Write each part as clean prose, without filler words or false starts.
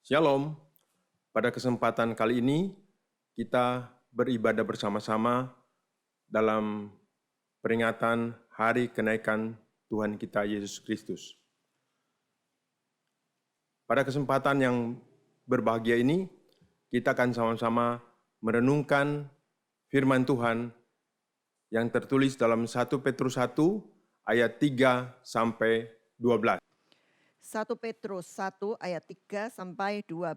Shalom, pada kesempatan kali ini kita beribadah bersama-sama dalam peringatan Hari Kenaikan Tuhan kita Yesus Kristus. Pada kesempatan yang berbahagia ini, kita akan sama-sama merenungkan firman Tuhan yang tertulis dalam 1 Petrus 1 ayat 3 sampai 12. 1 Petrus 1 ayat 3 sampai 12.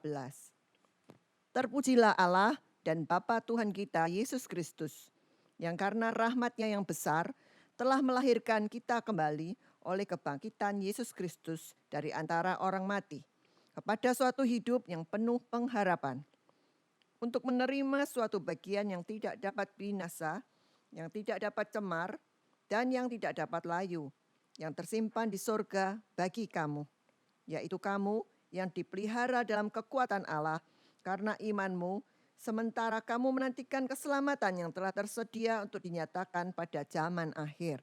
Terpujilah Allah dan Bapa Tuhan kita Yesus Kristus, yang karena rahmat-Nya yang besar telah melahirkan kita kembali oleh kebangkitan Yesus Kristus dari antara orang mati, kepada suatu hidup yang penuh pengharapan, untuk menerima suatu bagian yang tidak dapat binasa, yang tidak dapat cemar, dan yang tidak dapat layu, yang tersimpan di sorga bagi kamu, yaitu kamu yang dipelihara dalam kekuatan Allah karena imanmu, sementara kamu menantikan keselamatan yang telah tersedia untuk dinyatakan pada zaman akhir.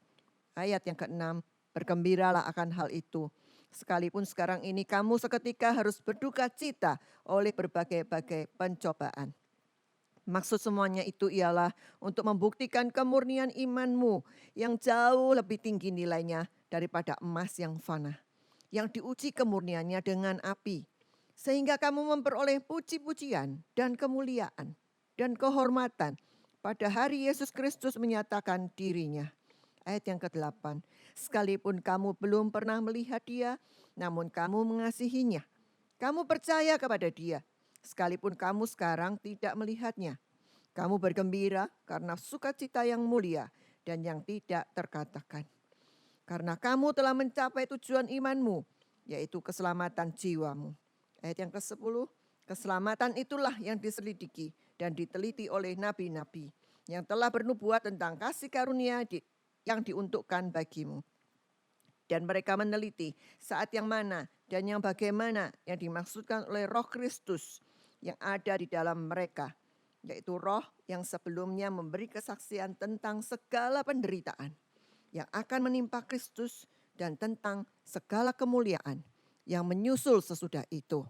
Ayat yang ke-6, bergembiralah akan hal itu, sekalipun sekarang ini kamu seketika harus berduka cita oleh berbagai-bagai pencobaan. Maksud semuanya itu ialah untuk membuktikan kemurnian imanmu yang jauh lebih tinggi nilainya daripada emas yang fana, yang diuji kemurniannya dengan api, sehingga kamu memperoleh puji-pujian dan kemuliaan dan kehormatan pada hari Yesus Kristus menyatakan dirinya. Ayat yang ke-8, sekalipun kamu belum pernah melihat Dia, namun kamu mengasihinya. Kamu percaya kepada Dia, sekalipun kamu sekarang tidak melihatnya. Kamu bergembira karena sukacita yang mulia dan yang tidak terkatakan. Karena kamu telah mencapai tujuan imanmu, yaitu keselamatan jiwamu. Ayat yang ke-10, keselamatan itulah yang diselidiki dan diteliti oleh nabi-nabi yang telah bernubuat tentang kasih karunia yang diuntukkan bagimu. Dan mereka meneliti saat yang mana dan yang bagaimana yang dimaksudkan oleh Roh Kristus yang ada di dalam mereka, yaitu Roh yang sebelumnya memberi kesaksian tentang segala penderitaan yang akan menimpa Kristus dan tentang segala kemuliaan yang menyusul sesudah itu.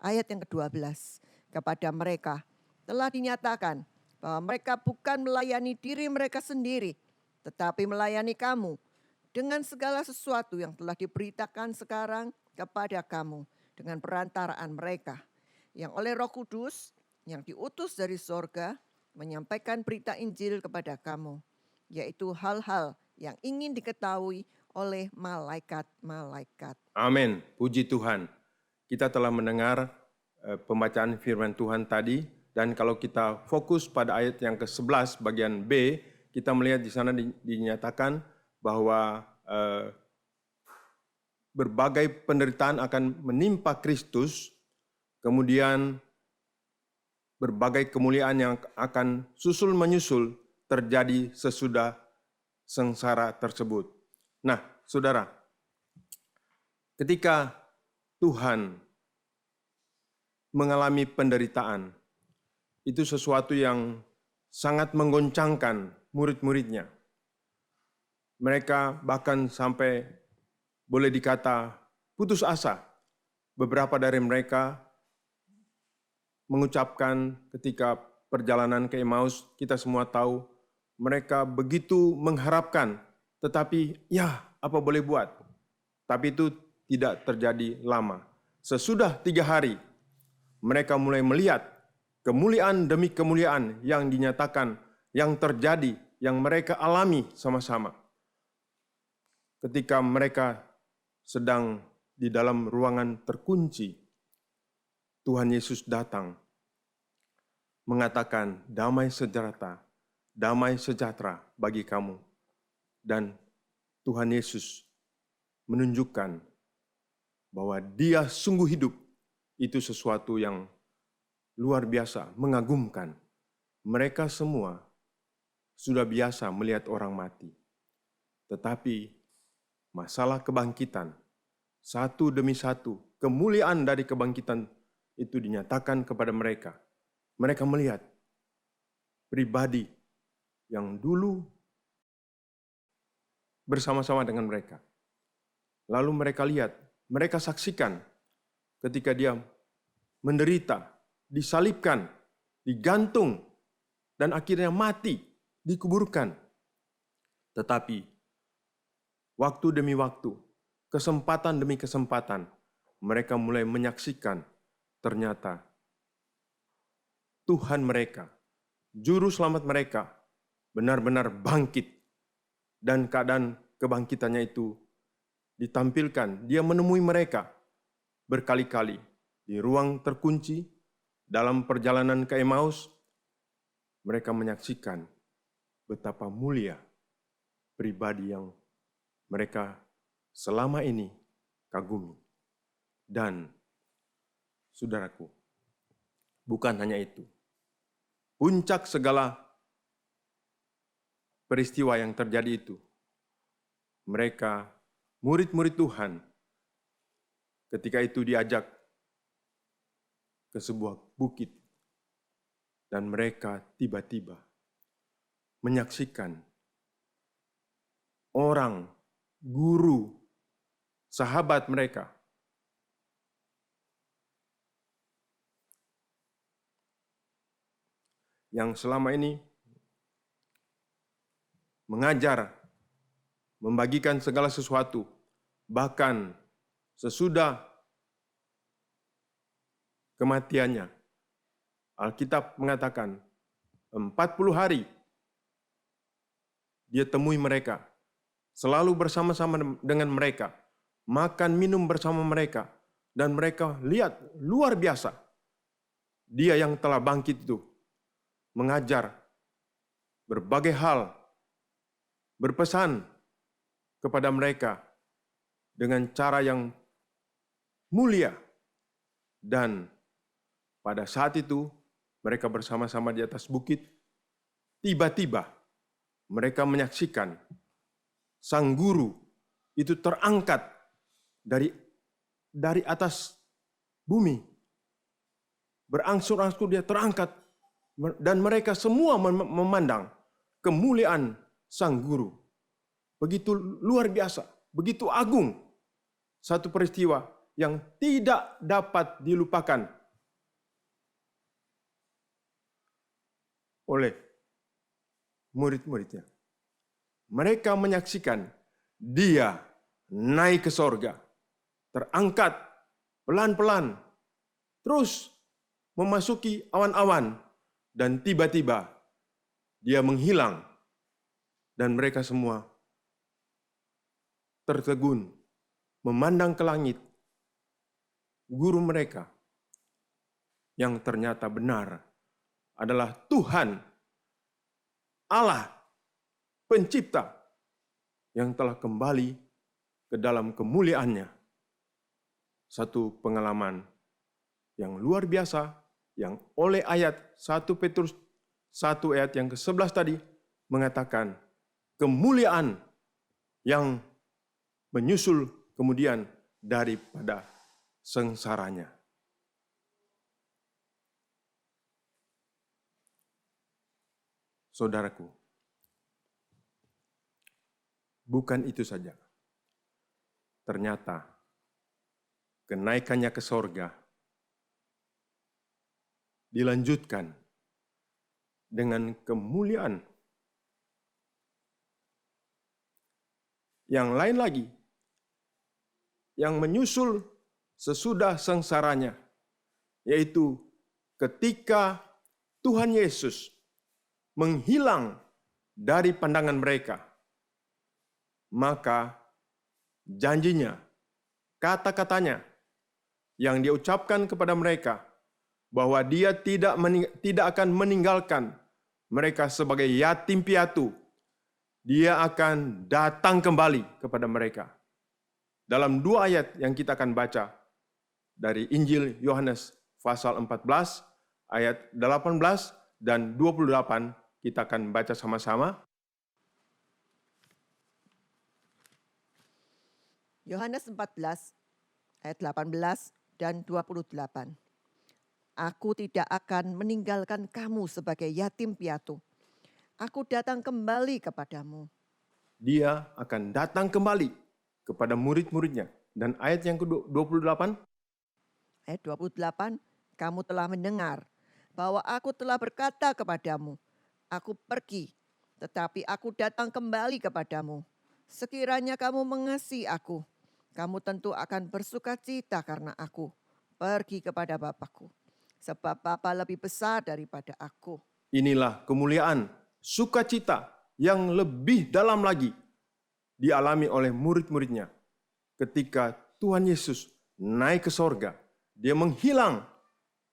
Ayat yang ke-12, kepada mereka telah dinyatakan bahwa mereka bukan melayani diri mereka sendiri, tetapi melayani kamu dengan segala sesuatu yang telah diberitakan sekarang kepada kamu dengan perantaraan mereka, yang oleh Roh Kudus yang diutus dari sorga menyampaikan berita Injil kepada kamu, yaitu hal-hal yang ingin diketahui oleh malaikat-malaikat. Amin, puji Tuhan. Kita telah mendengar pembacaan firman Tuhan tadi, dan kalau kita fokus pada ayat yang ke-11 bagian B, kita melihat di sana dinyatakan bahwa berbagai penderitaan akan menimpa Kristus, kemudian berbagai kemuliaan yang akan susul menyusul terjadi sesudah sengsara tersebut. Nah, saudara, ketika Tuhan mengalami penderitaan, itu sesuatu yang sangat menggoncangkan murid-muridnya. Mereka bahkan sampai boleh dikata putus asa. Beberapa dari mereka mengucapkan ketika perjalanan ke Emmaus, kita semua tahu mereka begitu mengharapkan, tetapi ya apa boleh buat. Tapi itu tidak terjadi lama. Sesudah 3 hari, mereka mulai melihat kemuliaan demi kemuliaan yang dinyatakan, yang terjadi, yang mereka alami sama-sama. Ketika mereka sedang di dalam ruangan terkunci, Tuhan Yesus datang, mengatakan damai sejahtera bagi kamu. Dan Tuhan Yesus menunjukkan bahwa Dia sungguh hidup. Itu sesuatu yang luar biasa, mengagumkan. Mereka semua sudah biasa melihat orang mati. Tetapi masalah kebangkitan, satu demi satu, kemuliaan dari kebangkitan itu dinyatakan kepada mereka. Mereka melihat pribadi yang dulu bersama-sama dengan mereka. Lalu mereka lihat, mereka saksikan ketika Dia menderita, disalibkan, digantung, dan akhirnya mati, dikuburkan. Tetapi waktu demi waktu, kesempatan demi kesempatan, mereka mulai menyaksikan ternyata Tuhan mereka, Juru Selamat mereka, benar-benar bangkit. Dan keadaan kebangkitannya itu ditampilkan. Dia menemui mereka berkali-kali di ruang terkunci dalam perjalanan ke Emmaus. Mereka menyaksikan betapa mulia pribadi yang mereka selama ini kagumi. Dan saudaraku, bukan hanya itu. Puncak segala peristiwa yang terjadi itu, mereka, murid-murid Tuhan, ketika itu diajak ke sebuah bukit, dan mereka tiba-tiba menyaksikan orang, guru, sahabat mereka yang selama ini mengajar, membagikan segala sesuatu, bahkan sesudah kematiannya. Alkitab mengatakan 40 hari dia temui mereka, selalu bersama-sama dengan mereka, makan minum bersama mereka, dan mereka lihat luar biasa. Dia yang telah bangkit itu mengajar berbagai hal, berpesan kepada mereka dengan cara yang mulia. Dan pada saat itu mereka bersama-sama di atas bukit, tiba-tiba mereka menyaksikan sang guru itu terangkat dari atas bumi. Berangsur-angsur dia terangkat, dan mereka semua memandang kemuliaan sang guru. Begitu luar biasa, begitu agung. Satu peristiwa yang tidak dapat dilupakan oleh murid-muridnya. Mereka menyaksikan dia naik ke sorga, terangkat pelan-pelan, terus memasuki awan-awan, dan tiba-tiba dia menghilang, dan mereka semua tertegun, memandang ke langit. Guru mereka yang ternyata benar adalah Tuhan, Allah, Pencipta, yang telah kembali ke dalam kemuliaannya. Satu pengalaman yang luar biasa, yang oleh ayat 1 Petrus 1 ayat yang ke-11 tadi mengatakan kemuliaan yang menyusul kemudian daripada sengsaranya. Saudaraku, bukan itu saja. Ternyata kenaikannya ke sorga dilanjutkan dengan kemuliaan yang lain lagi, yang menyusul sesudah sengsaranya, yaitu ketika Tuhan Yesus menghilang dari pandangan mereka, maka janjinya, kata-katanya yang dia ucapkan kepada mereka, bahwa dia tidak akan meninggalkan mereka sebagai yatim piatu. Dia akan datang kembali kepada mereka. Dalam 2 ayat yang kita akan baca dari Injil Yohanes pasal 14 ayat 18 dan 28, kita akan baca sama-sama. Yohanes 14 ayat 18 dan 28. Aku tidak akan meninggalkan kamu sebagai yatim piatu. Aku datang kembali kepadamu. Dia akan datang kembali kepada murid-muridnya. Dan ayat yang ke-28, Ayat 28, Kamu telah mendengar bahwa aku telah berkata kepadamu, aku pergi, tetapi aku datang kembali kepadamu. Sekiranya kamu mengasihi aku, kamu tentu akan bersukacita karena aku pergi kepada Bapakku. Sebab Bapa lebih besar daripada aku. Inilah kemuliaan, sukacita yang lebih dalam lagi dialami oleh murid-muridnya ketika Tuhan Yesus naik ke sorga. Dia menghilang.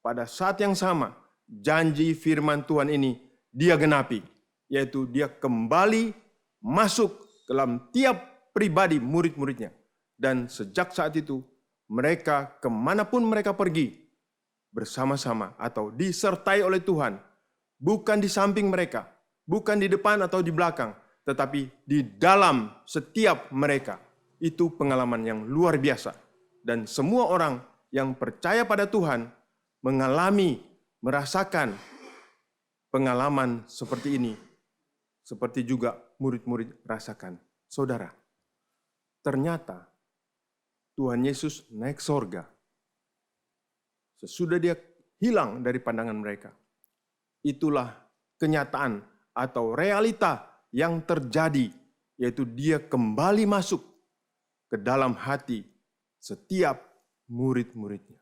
Pada saat yang sama, janji firman Tuhan ini dia genapi, yaitu dia kembali masuk ke dalam tiap pribadi murid-muridnya. Dan sejak saat itu, mereka kemanapun mereka pergi, bersama-sama atau disertai oleh Tuhan, bukan di samping mereka, bukan di depan atau di belakang, tetapi di dalam setiap mereka. Itu pengalaman yang luar biasa. Dan semua orang yang percaya pada Tuhan mengalami, merasakan pengalaman seperti ini, seperti juga murid-murid rasakan. Saudara, ternyata Tuhan Yesus naik sorga. Sesudah dia hilang dari pandangan mereka. Itulah kenyataan atau realita yang terjadi, yaitu dia kembali masuk ke dalam hati setiap murid-muridnya.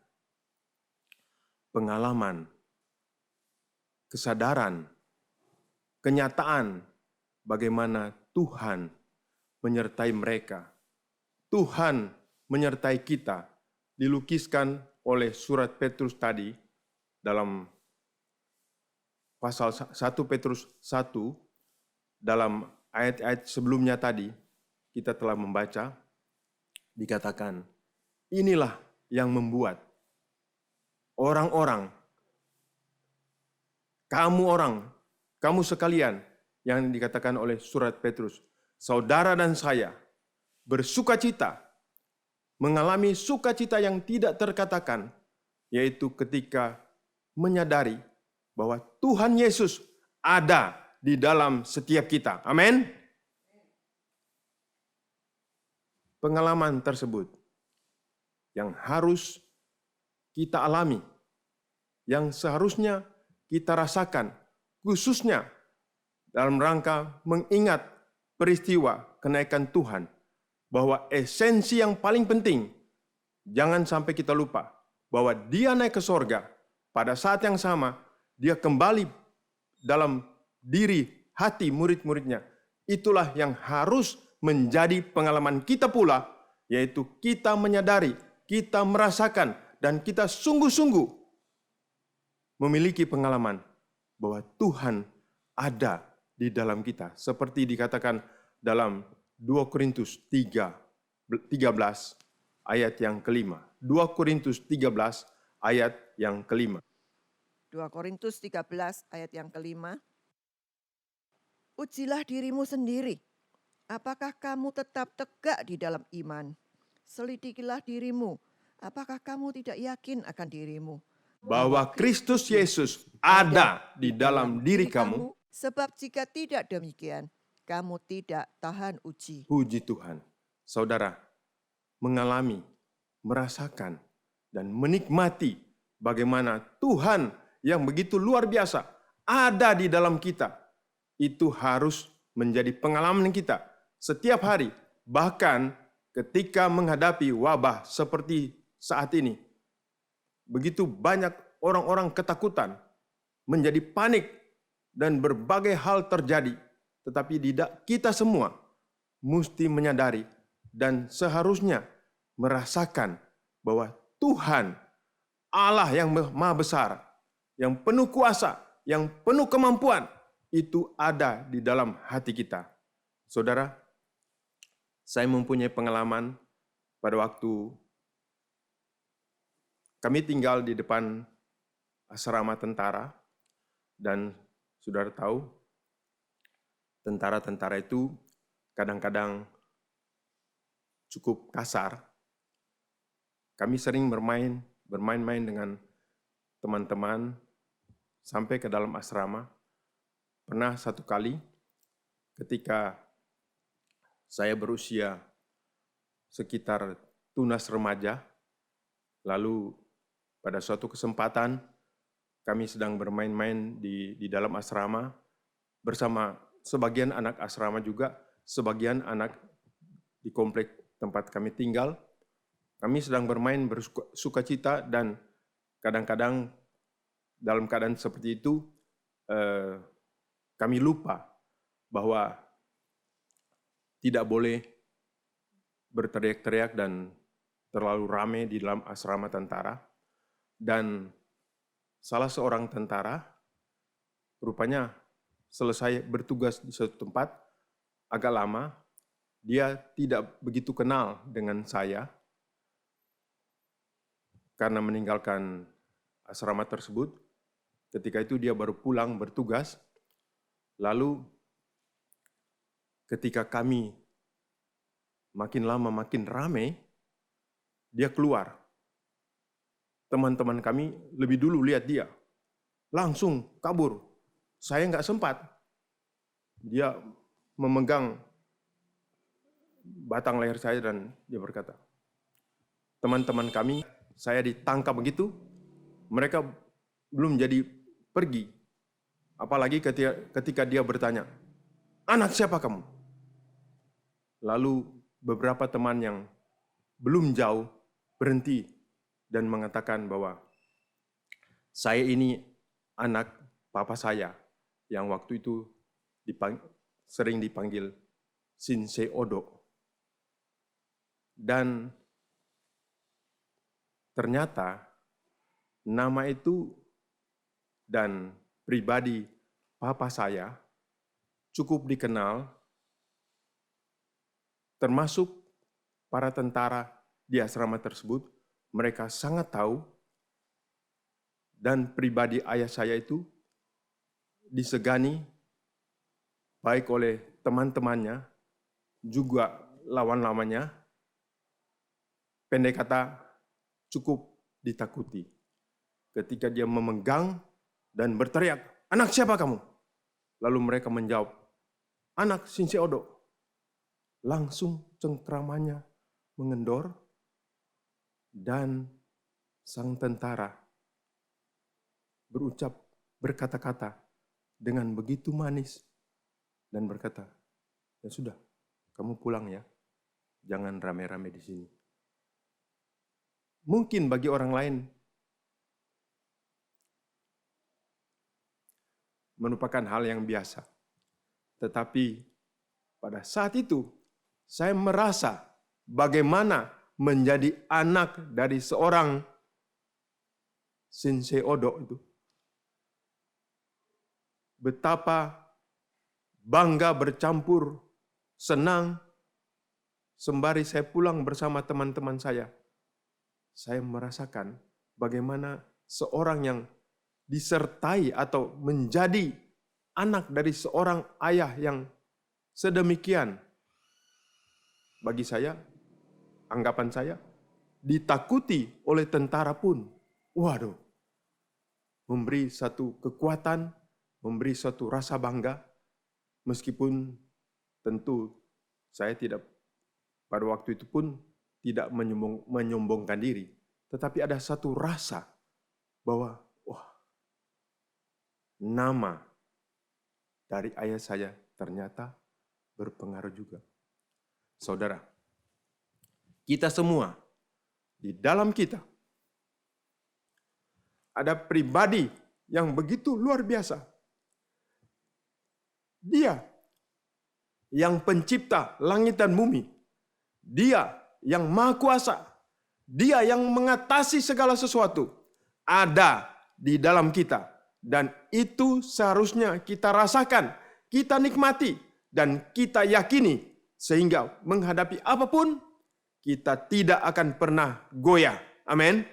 Pengalaman, kesadaran, kenyataan bagaimana Tuhan menyertai mereka. Tuhan menyertai kita dilukiskan oleh surat Petrus tadi dalam pasal 1 Petrus 1, dalam ayat-ayat sebelumnya tadi kita telah membaca, dikatakan, inilah yang membuat orang-orang, kamu sekalian yang dikatakan oleh surat Petrus, saudara dan saya bersukacita, mengalami sukacita yang tidak terkatakan, yaitu ketika menyadari bahwa Tuhan Yesus ada di dalam setiap kita. Amin. Pengalaman tersebut yang harus kita alami, yang seharusnya kita rasakan, khususnya dalam rangka mengingat peristiwa kenaikan Tuhan, bahwa esensi yang paling penting, jangan sampai kita lupa bahwa dia naik ke sorga, pada saat yang sama, dia kembali dalam diri, hati murid-muridnya. Itulah yang harus menjadi pengalaman kita pula, yaitu kita menyadari, kita merasakan, dan kita sungguh-sungguh memiliki pengalaman bahwa Tuhan ada di dalam kita. Seperti dikatakan dalam 2 Korintus 13 ayat yang kelima. 2 Korintus 13 ayat yang kelima. 2 Korintus 13 ayat yang kelima. Ujilah dirimu sendiri. Apakah kamu tetap tegak di dalam iman? Selidikilah dirimu. Apakah kamu tidak yakin akan dirimu? Bahwa Kristus Yesus ada di dalam diri kamu. Sebab jika tidak demikian, kamu tidak tahan uji. Puji Tuhan. Saudara, mengalami, merasakan, dan menikmati bagaimana Tuhan yang begitu luar biasa ada di dalam kita. Itu harus menjadi pengalaman kita setiap hari. Bahkan ketika menghadapi wabah seperti saat ini. Begitu banyak orang-orang ketakutan, menjadi panik, dan berbagai hal terjadi. Tetapi kita semua mesti menyadari dan seharusnya merasakan bahwa Tuhan, Allah yang maha besar, yang penuh kuasa, yang penuh kemampuan, itu ada di dalam hati kita. Saudara, saya mempunyai pengalaman pada waktu kami tinggal di depan asrama tentara, dan saudara tahu, tentara-tentara itu kadang-kadang cukup kasar. Kami sering bermain-main dengan teman-teman sampai ke dalam asrama. Pernah satu kali ketika saya berusia sekitar tunas remaja, lalu pada suatu kesempatan kami sedang bermain-main di dalam asrama bersama sebagian anak asrama juga, sebagian anak di komplek tempat kami tinggal. Kami sedang bermain bersukacita dan kadang-kadang dalam keadaan seperti itu kami lupa bahwa tidak boleh berteriak-teriak dan terlalu ramai di dalam asrama tentara. Dan salah seorang tentara rupanya selesai bertugas di suatu tempat agak lama, dia tidak begitu kenal dengan saya karena meninggalkan asrama tersebut. Ketika itu dia baru pulang bertugas, lalu ketika kami makin lama makin ramai, dia keluar. Teman-teman kami lebih dulu lihat dia, langsung kabur. Saya nggak sempat. Dia memegang batang leher saya dan dia berkata, teman-teman kami, saya ditangkap begitu, mereka belum jadi pergi. Apalagi ketika dia bertanya, anak siapa kamu? Lalu beberapa teman yang belum jauh berhenti dan mengatakan bahwa saya ini anak papa saya yang waktu itu sering dipanggil Shinsei Odo. Dan ternyata nama itu dan pribadi papa saya cukup dikenal, termasuk para tentara di asrama tersebut. Mereka sangat tahu, dan pribadi ayah saya itu disegani baik oleh teman-temannya, juga lawan-lawannya. Pendek kata, cukup ditakuti. Ketika dia memegang dan berteriak, anak siapa kamu? Lalu mereka menjawab, anak Shinsei Odo. Langsung cengkramannya mengendor, dan sang tentara berkata-kata dengan begitu manis dan berkata, ya sudah, kamu pulang ya, jangan rame-rame di sini. Mungkin bagi orang lain merupakan hal yang biasa, tetapi pada saat itu saya merasa bagaimana menjadi anak dari seorang Shinsei Odo itu. Betapa bangga bercampur senang sembari saya pulang bersama teman-teman saya. Saya merasakan bagaimana seorang yang disertai atau menjadi anak dari seorang ayah yang sedemikian, bagi saya, anggapan saya, ditakuti oleh tentara pun, waduh, memberi satu kekuatan, memberi suatu rasa bangga, meskipun tentu saya tidak pada waktu itu pun tidak menyombongkan diri, tetapi ada satu rasa bahwa, wah, nama dari ayah saya ternyata berpengaruh juga. Saudara, kita semua, di dalam kita, ada pribadi yang begitu luar biasa. Dia yang pencipta langit dan bumi. Dia yang maha kuasa. Dia yang mengatasi segala sesuatu. Ada di dalam kita. Dan itu seharusnya kita rasakan, kita nikmati, dan kita yakini. Sehingga menghadapi apapun, kita tidak akan pernah goyah. Amin.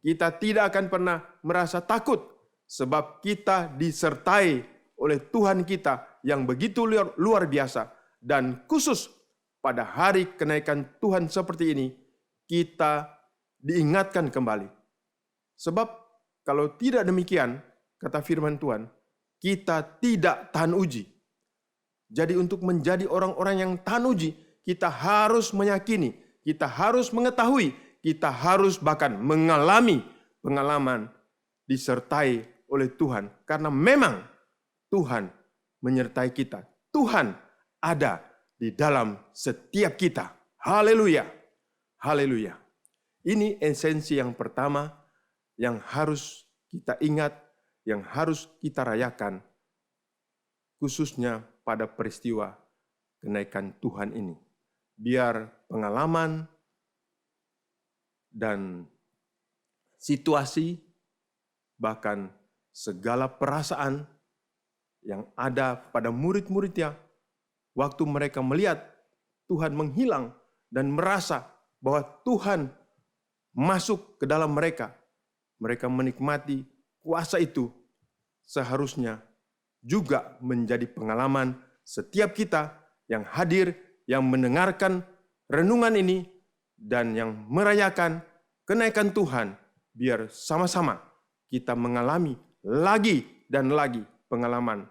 Kita tidak akan pernah merasa takut. Sebab kita disertai oleh Tuhan kita yang begitu luar biasa. Dan khusus pada hari kenaikan Tuhan seperti ini, kita diingatkan kembali. Sebab kalau tidak demikian, kata firman Tuhan, kita tidak tahan uji. Jadi untuk menjadi orang-orang yang tahan uji, kita harus meyakini, kita harus mengetahui, kita harus bahkan mengalami pengalaman disertai oleh Tuhan. Karena memang Tuhan menyertai kita. Tuhan ada di dalam setiap kita. Haleluya. Haleluya. Ini esensi yang pertama yang harus kita ingat, yang harus kita rayakan, khususnya pada peristiwa kenaikan Tuhan ini. Biar pengalaman dan situasi, bahkan segala perasaan yang ada pada murid-muridnya, waktu mereka melihat Tuhan menghilang dan merasa bahwa Tuhan masuk ke dalam mereka, mereka menikmati kuasa itu, seharusnya juga menjadi pengalaman setiap kita yang hadir, yang mendengarkan renungan ini, dan yang merayakan kenaikan Tuhan, biar sama-sama kita mengalami lagi dan lagi pengalaman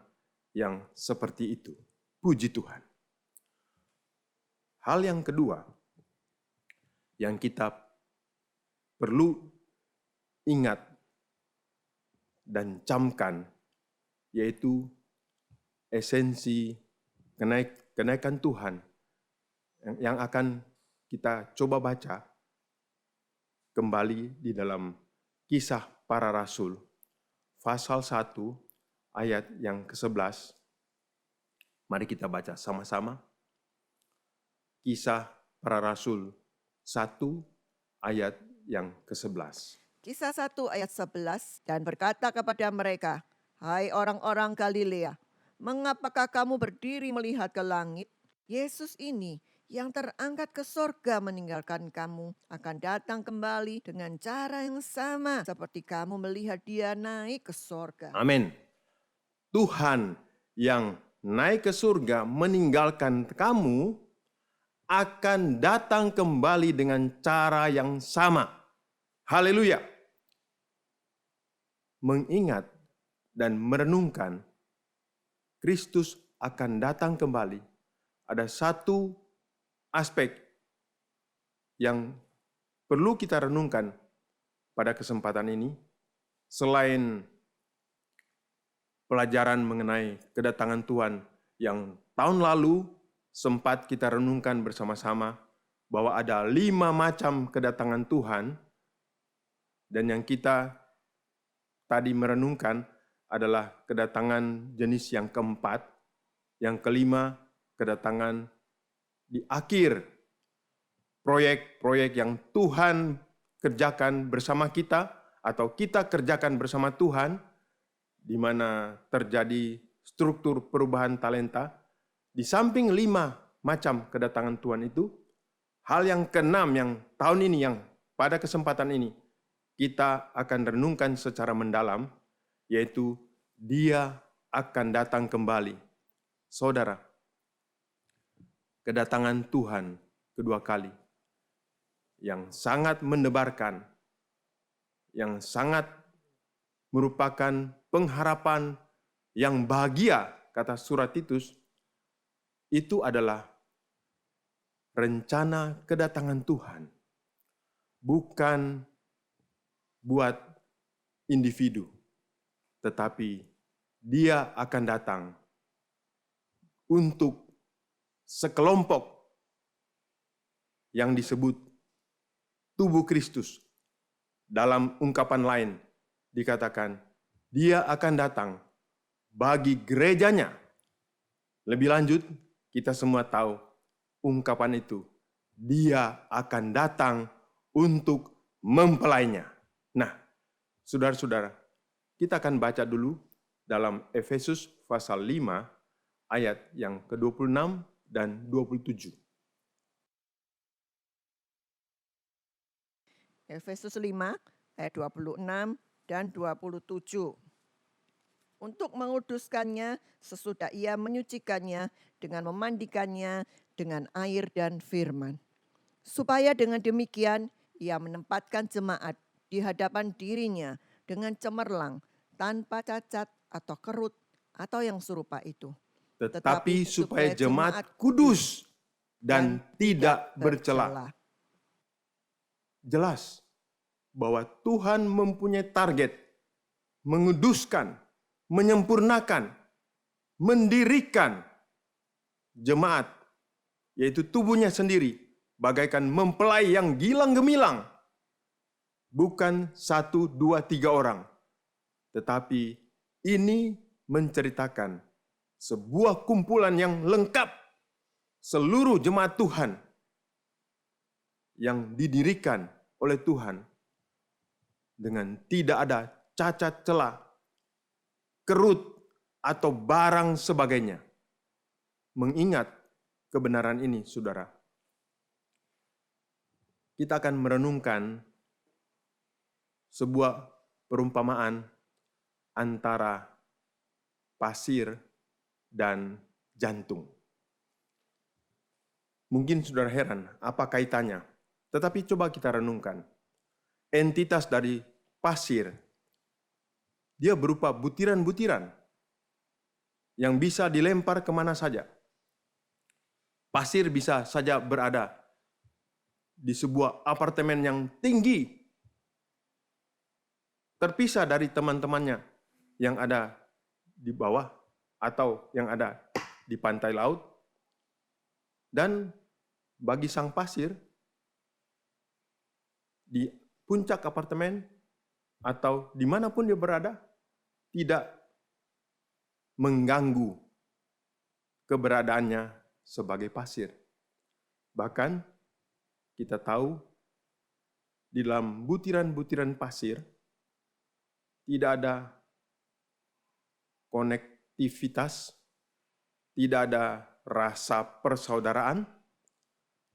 yang seperti itu. Puji Tuhan. Hal yang kedua yang kita perlu ingat dan camkan, yaitu esensi kenaikan Tuhan yang akan kita coba baca kembali di dalam Kisah Para Rasul, pasal 1, ayat yang ke-11. Mari kita baca sama-sama. Kisah Para Rasul 1, ayat yang ke-11. Kisah 1 ayat 11, dan berkata kepada mereka, "Hai orang-orang Galilea, mengapakah kamu berdiri melihat ke langit? Yesus ini yang terangkat ke sorga meninggalkan kamu akan datang kembali dengan cara yang sama seperti kamu melihat dia naik ke sorga." Amin. Tuhan yang naik ke surga meninggalkan kamu akan datang kembali dengan cara yang sama. Haleluya. Mengingat dan merenungkan Kristus akan datang kembali, ada satu aspek yang perlu kita renungkan pada kesempatan ini, selain pelajaran mengenai kedatangan Tuhan yang tahun lalu sempat kita renungkan bersama-sama, bahwa ada 5 macam kedatangan Tuhan, dan yang kita tadi merenungkan adalah kedatangan jenis yang keempat, yang kelima kedatangan di akhir proyek-proyek yang Tuhan kerjakan bersama kita, atau kita kerjakan bersama Tuhan, di mana terjadi struktur perubahan talenta. Di samping 5 macam kedatangan Tuhan itu, hal yang keenam yang tahun ini, yang pada kesempatan ini kita akan renungkan secara mendalam, yaitu Dia akan datang kembali. Saudara, kedatangan Tuhan kedua kali yang sangat mendebarkan, yang sangat merupakan pengharapan yang bahagia, kata surat Titus, itu adalah rencana kedatangan Tuhan, bukan buat individu, tetapi Dia akan datang untuk sekelompok yang disebut tubuh Kristus. Dalam ungkapan lain dikatakan, Dia akan datang bagi gerejanya. Lebih lanjut, kita semua tahu ungkapan itu, Dia akan datang untuk mempelainya. Nah, saudara-saudara, kita akan baca dulu dalam Efesus pasal 5 ayat yang ke-26 dan 27. Efesus 5 ayat 26 dan 27. Untuk menguduskannya sesudah ia menyucikannya dengan memandikannya dengan air dan firman. Supaya dengan demikian ia menempatkan jemaat di hadapan dirinya dengan cemerlang, tanpa cacat atau kerut atau yang serupa itu. Tetapi supaya jemaat kudus dan tidak bercela. Jelas bahwa Tuhan mempunyai target menguduskan, menyempurnakan, mendirikan jemaat, yaitu tubuhnya sendiri, bagaikan mempelai yang gilang gemilang. Bukan 1, 2, 3 orang. Tetapi ini menceritakan sebuah kumpulan yang lengkap, seluruh jemaat Tuhan yang didirikan oleh Tuhan dengan tidak ada cacat celah, kerut, atau barang sebagainya. Mengingat kebenaran ini, saudara, kita akan merenungkan sebuah perumpamaan antara pasir dan jantung. Mungkin saudara heran, apa kaitannya? Tetapi coba kita renungkan. Entitas dari pasir, dia berupa butiran-butiran yang bisa dilempar kemana saja. Pasir bisa saja berada di sebuah apartemen yang tinggi, terpisah dari teman-temannya yang ada di bawah atau yang ada di pantai laut. Dan bagi sang pasir, di puncak apartemen atau dimanapun dia berada, tidak mengganggu keberadaannya sebagai pasir. Bahkan kita tahu di dalam butiran-butiran pasir tidak ada konektivitas, tidak ada rasa persaudaraan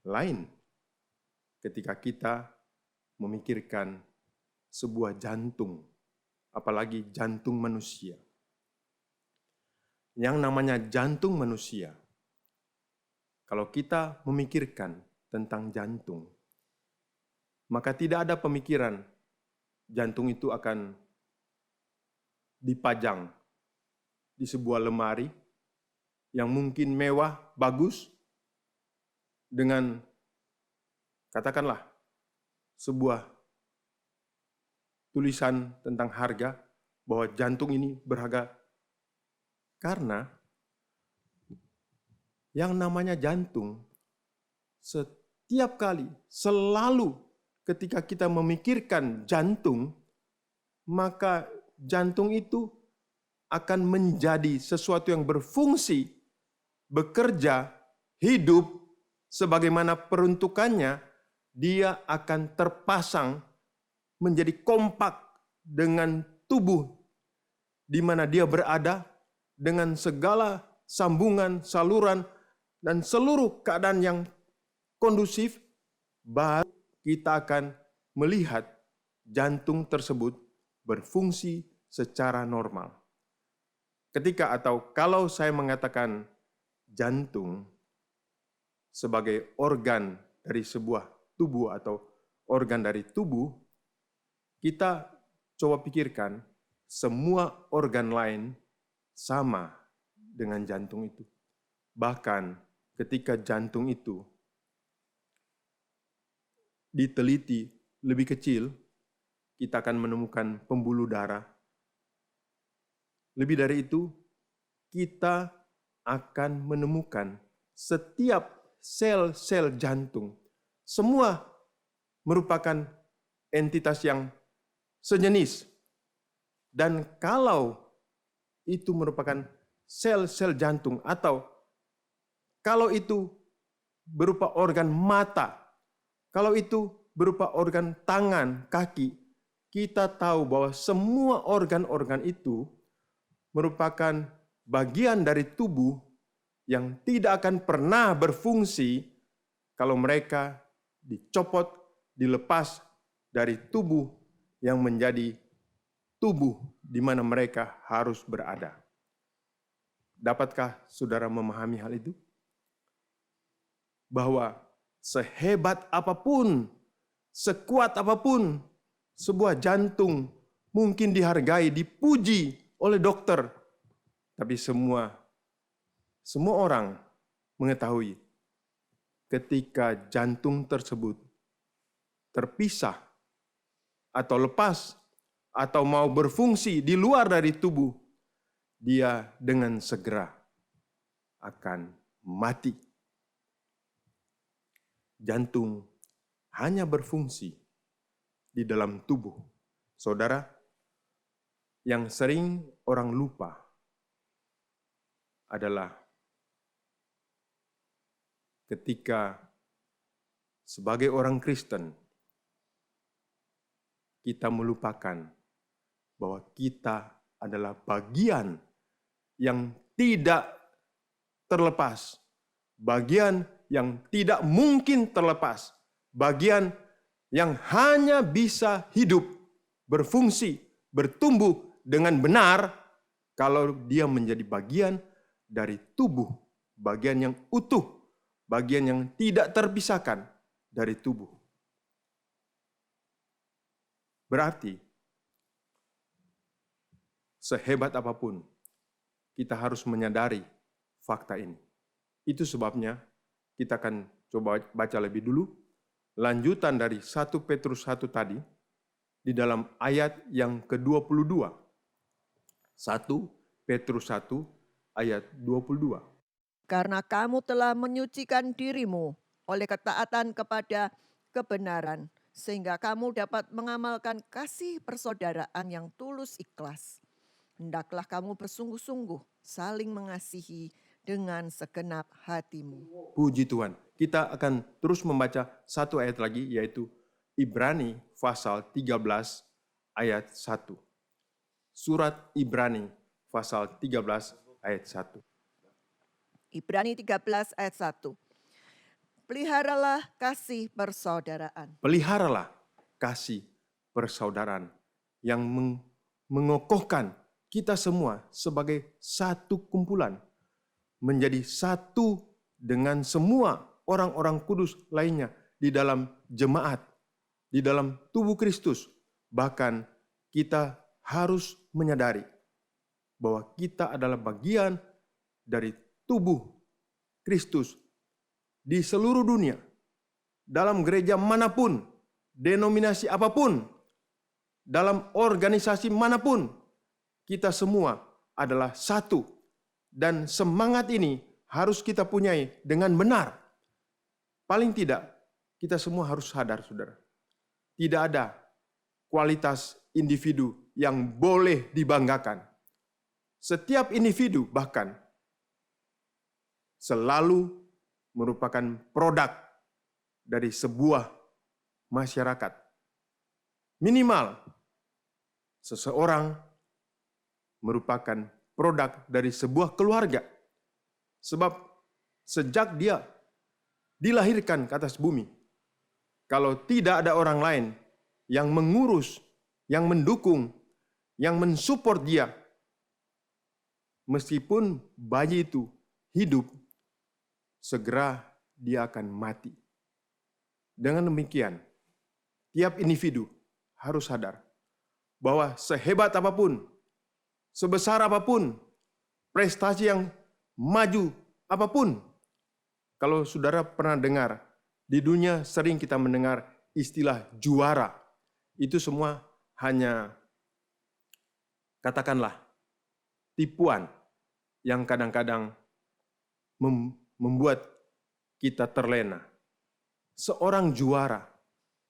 lain ketika kita memikirkan sebuah jantung, apalagi jantung manusia. Yang namanya jantung manusia, kalau kita memikirkan tentang jantung, maka tidak ada pemikiran jantung itu akan dipajang di sebuah lemari yang mungkin mewah, bagus, dengan katakanlah sebuah tulisan tentang harga bahwa jantung ini berharga. Karena yang namanya jantung, setiap kali, selalu ketika kita memikirkan jantung, maka jantung itu akan menjadi sesuatu yang berfungsi, bekerja, hidup, sebagaimana peruntukannya. Dia akan terpasang menjadi kompak dengan tubuh di mana dia berada, dengan segala sambungan, saluran, dan seluruh keadaan yang kondusif, baru kita akan melihat jantung tersebut berfungsi secara normal. Ketika atau kalau saya mengatakan jantung sebagai organ dari sebuah tubuh atau organ dari tubuh, kita coba pikirkan semua organ lain sama dengan jantung itu. Bahkan ketika jantung itu diteliti lebih kecil, kita akan menemukan pembuluh darah. Lebih dari itu, kita akan menemukan setiap sel-sel jantung. Semua merupakan entitas yang sejenis. Dan kalau itu merupakan sel-sel jantung atau kalau itu berupa organ mata, kalau itu berupa organ tangan, kaki, kita tahu bahwa semua organ-organ itu merupakan bagian dari tubuh yang tidak akan pernah berfungsi kalau mereka dicopot, dilepas dari tubuh yang menjadi tubuh di mana mereka harus berada. Dapatkah saudara memahami hal itu? Bahwa sehebat apapun, sekuat apapun, sebuah jantung mungkin dihargai, dipuji oleh dokter, tapi semua orang mengetahui ketika jantung tersebut terpisah atau lepas atau mau berfungsi di luar dari tubuh, dia dengan segera akan mati. Jantung hanya berfungsi di dalam tubuh. Saudara, yang sering orang lupa adalah ketika sebagai orang Kristen kita melupakan bahwa kita adalah bagian yang tidak terlepas, bagian yang tidak mungkin terlepas, bagian yang hanya bisa hidup, berfungsi, bertumbuh dengan benar kalau dia menjadi bagian dari tubuh, bagian yang utuh, bagian yang tidak terpisahkan dari tubuh. Berarti, sehebat apapun, kita harus menyadari fakta ini. Itu sebabnya kita akan coba baca lebih dulu, lanjutan dari 1 Petrus 1 tadi, di dalam ayat yang ke-22. 1 Petrus 1 ayat 22. Karena kamu telah menyucikan dirimu oleh ketaatan kepada kebenaran, sehingga kamu dapat mengamalkan kasih persaudaraan yang tulus ikhlas. Hendaklah kamu bersungguh-sungguh saling mengasihi dengan segenap hatimu. Puji Tuhan. Kita akan terus membaca satu ayat lagi, yaitu Ibrani pasal 13 ayat 1. Surat Ibrani pasal 13 ayat 1. Ibrani 13 ayat 1. Peliharalah kasih persaudaraan. Peliharalah kasih persaudaraan yang mengokohkan kita semua sebagai satu kumpulan, menjadi satu dengan semua orang-orang kudus lainnya di dalam jemaat, di dalam tubuh Kristus. Bahkan kita harus menyadari bahwa kita adalah bagian dari tubuh Kristus di seluruh dunia, dalam gereja manapun, denominasi apapun, dalam organisasi manapun, kita semua adalah satu. Dan semangat ini harus kita punyai dengan benar. Paling tidak, kita semua harus sadar, saudara. Tidak ada kualitas individu yang boleh dibanggakan. Setiap individu bahkan selalu merupakan produk dari sebuah masyarakat. Minimal, seseorang merupakan produk dari sebuah keluarga. Sebab sejak dia dilahirkan ke atas bumi, kalau tidak ada orang lain yang mengurus, yang mendukung, yang mensupport dia, meskipun bayi itu hidup, segera dia akan mati. Dengan demikian, tiap individu harus sadar bahwa sehebat apapun, sebesar apapun, prestasi yang maju apapun, kalau saudara pernah dengar, di dunia sering kita mendengar istilah juara. Itu semua hanya, katakanlah, tipuan yang kadang-kadang membuat kita terlena. Seorang juara,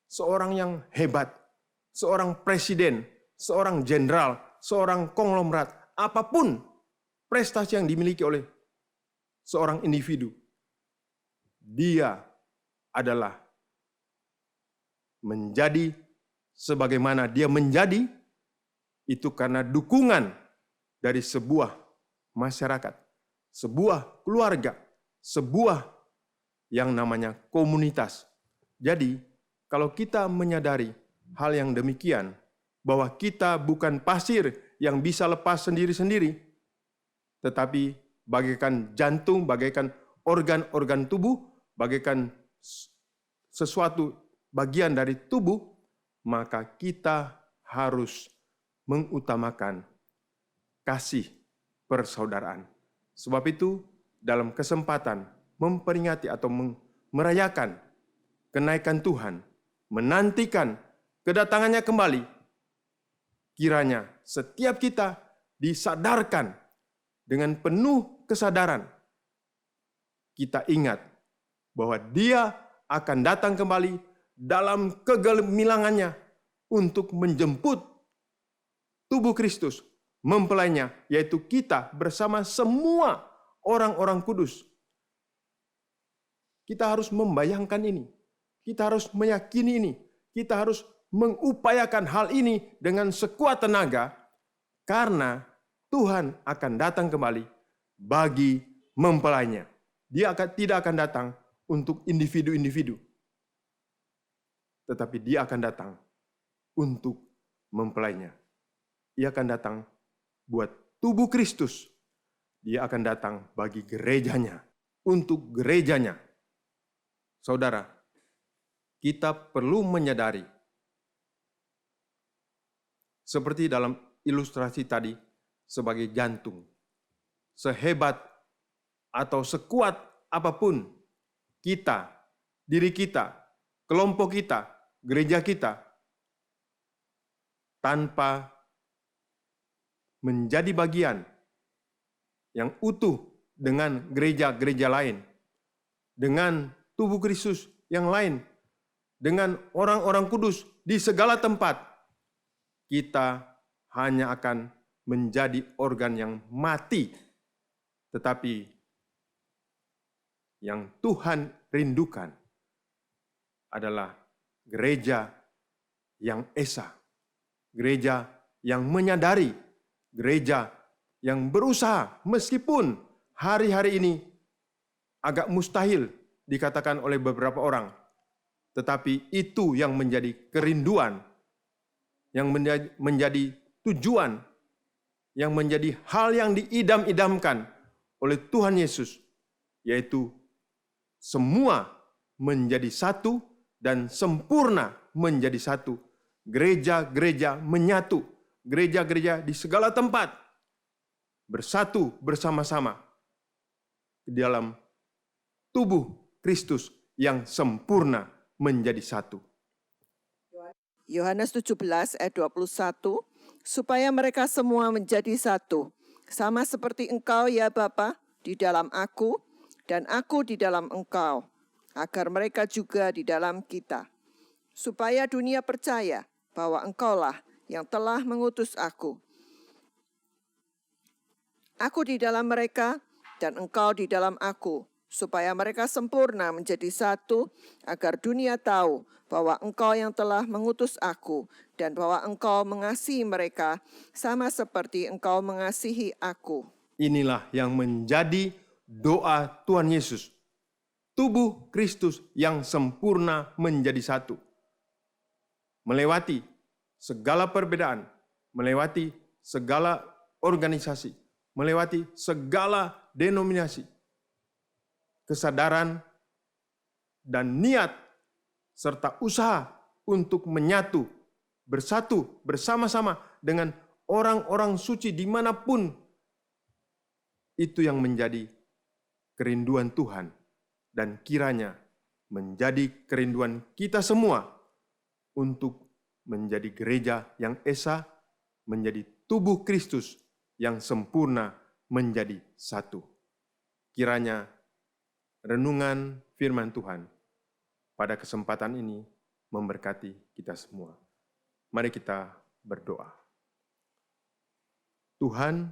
seorang yang hebat, seorang presiden, seorang jenderal, seorang konglomerat, apapun prestasi yang dimiliki oleh seorang individu, dia adalah menjadi sebagaimana dia menjadi, itu karena dukungan dari sebuah masyarakat, sebuah keluarga, sebuah yang namanya komunitas. Jadi, kalau kita menyadari hal yang demikian, bahwa kita bukan pasir yang bisa lepas sendiri-sendiri, tetapi bagaikan jantung, bagaikan organ-organ tubuh, bagaikan sesuatu bagian dari tubuh, maka kita harus mengutamakan kasih persaudaraan. Sebab itu, dalam kesempatan memperingati atau merayakan kenaikan Tuhan, menantikan kedatangannya kembali, kiranya setiap kita disadarkan dengan penuh kesadaran. Kita ingat bahwa Dia akan datang kembali dalam kegemilangannya untuk menjemput tubuh Kristus, mempelainya, yaitu kita bersama semua orang-orang kudus. Kita harus membayangkan ini. Kita harus meyakini ini. Kita harus mengupayakan hal ini dengan sekuat tenaga, karena Tuhan akan datang kembali bagi mempelainya. Dia tidak akan datang untuk individu-individu, tetapi Dia akan datang untuk mempelainya. Ia akan datang buat tubuh Kristus. Dia akan datang bagi gerejanya, untuk gerejanya. Saudara, kita perlu menyadari, seperti dalam ilustrasi tadi, sebagai jantung. Sehebat atau sekuat apapun kita, diri kita, kelompok kita, gereja kita, tanpa menjadi bagian yang utuh dengan gereja-gereja lain, dengan tubuh Kristus yang lain, dengan orang-orang kudus di segala tempat, kita hanya akan menjadi organ yang mati. Tetapi yang Tuhan rindukan adalah gereja yang esa, gereja yang menyadari, gereja yang berusaha, meskipun hari-hari ini agak mustahil dikatakan oleh beberapa orang, tetapi itu yang menjadi kerinduan, yang menjadi tujuan, yang menjadi hal yang diidam-idamkan oleh Tuhan Yesus, yaitu semua menjadi satu dan sempurna menjadi satu. Gereja-gereja menyatu, gereja-gereja di segala tempat bersatu bersama-sama di dalam tubuh Kristus yang sempurna menjadi satu. Yohanes 17 ayat 21, supaya mereka semua menjadi satu, sama seperti Engkau ya Bapa di dalam aku dan aku di dalam Engkau, agar mereka juga di dalam kita, supaya dunia percaya bahwa Engkaulah yang telah mengutus aku. Aku di dalam mereka dan Engkau di dalam aku, supaya mereka sempurna menjadi satu, agar dunia tahu bahwa Engkau yang telah mengutus aku dan bahwa Engkau mengasihi mereka sama seperti Engkau mengasihi aku. Inilah yang menjadi doa Tuhan Yesus. Tubuh Kristus yang sempurna menjadi satu. Melewati segala perbedaan, melewati segala organisasi, melewati segala denominasi. Kesadaran dan niat serta usaha untuk menyatu, bersatu bersama-sama dengan orang-orang suci dimanapun, itu yang menjadi kerinduan Tuhan, dan kiranya menjadi kerinduan kita semua untuk menjadi gereja yang esa, menjadi tubuh Kristus yang sempurna menjadi satu. Kiranya renungan firman Tuhan pada kesempatan ini memberkati kita semua. Mari kita berdoa. Tuhan,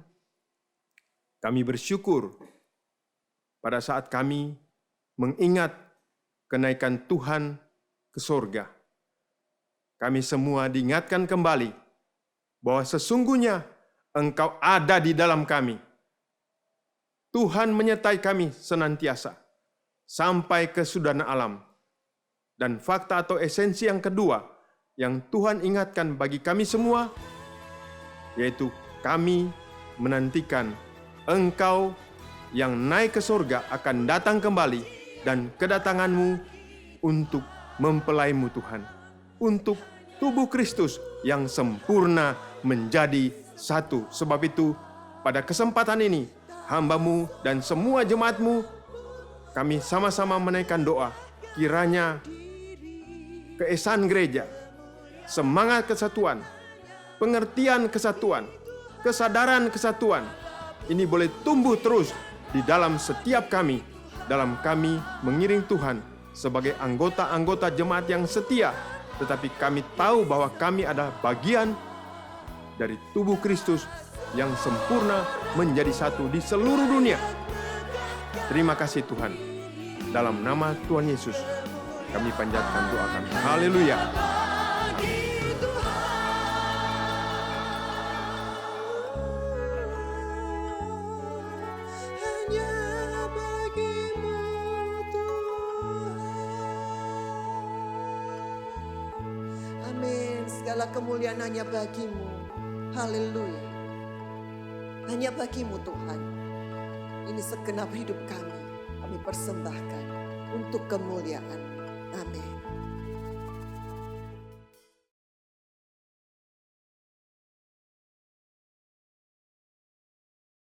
kami bersyukur pada saat kami mengingat kenaikan Tuhan ke sorga. Kami semua diingatkan kembali bahwa sesungguhnya Engkau ada di dalam kami. Tuhan menyertai kami senantiasa sampai kesudahan alam. Dan fakta atau esensi yang kedua yang Tuhan ingatkan bagi kami semua, yaitu kami menantikan Engkau yang naik ke surga akan datang kembali, dan kedatangan-Mu untuk mempelaimu Tuhan, untuk tubuh Kristus yang sempurna menjadi satu. Sebab itu pada kesempatan ini hamba-Mu dan semua jemaat-Mu, kami sama-sama menaikkan doa, kiranya keesaan gereja, semangat kesatuan, pengertian kesatuan, kesadaran kesatuan, ini boleh tumbuh terus di dalam setiap kami, dalam kami mengiring Tuhan sebagai anggota-anggota jemaat yang setia, tetapi kami tahu bahwa kami adalah bagian dari tubuh Kristus yang sempurna menjadi satu di seluruh dunia. Terima kasih Tuhan. Dalam nama Tuhan Yesus, kami panjatkan doa kami. Haleluya. Amin. Segala kemuliaan hanya bagimu. Haleluya. Hanya bagimu Tuhan. Ini segenap hidup kami persembahkan untuk kemuliaan. Amin.